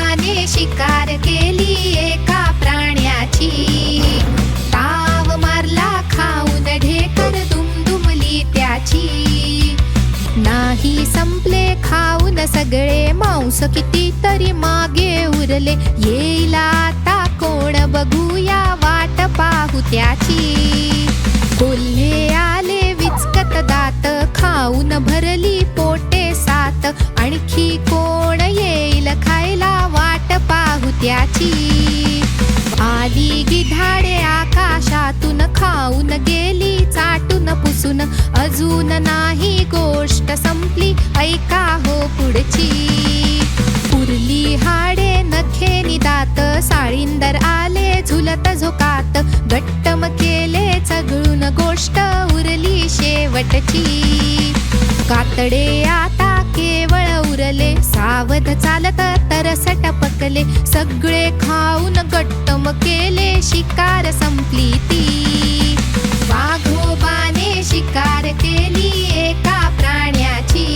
वाघोबाने शिकार केली एका प्राण्याची. ताव मारला खाऊन ढेकर दुमदुमली त्याची. नाही संपले खाऊन सगळे मांस कितीतरी मागे उरले. येईल आता कोण बघूया वाट पाहू त्याची. कोल्हे आले विचकत दात खाऊन भरली पोटे सात. आणखी कोण येईल खायला वाट पाहू त्याची. आली गिधाडे आकाशातून खाऊन गेली चाटून पुसून. अजून नाही गोष्ट संपली ऐका हो पुढची. उरली हाडे नखे दात साळींदर आले झुलत झोकात. गट्टम केले चगळून गोष्ट उरली शेवटची. कातडे आता केवळ उरले सावध चालत तरस टपकले. सगळे खाऊन गट्टम केले शिकार संपली ती. वाघोबाने शिकार केली एका प्राण्याची.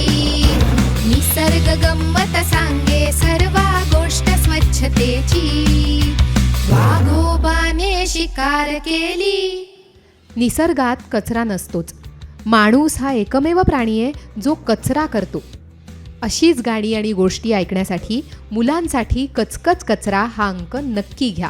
निसर्ग गंमत सांगे सर्वा गोष्ट स्वच्छतेची. वाघोबाने शिकार केली. निसर्गात कचरा नसतोच. माणूस हा एकमेव प्राणी आहे जो कचरा करतो. अशीच गाणी आणि गोष्टी ऐकण्यासाठी मुलांसाठी कचकच कचरा हा अंक नक्की घ्या.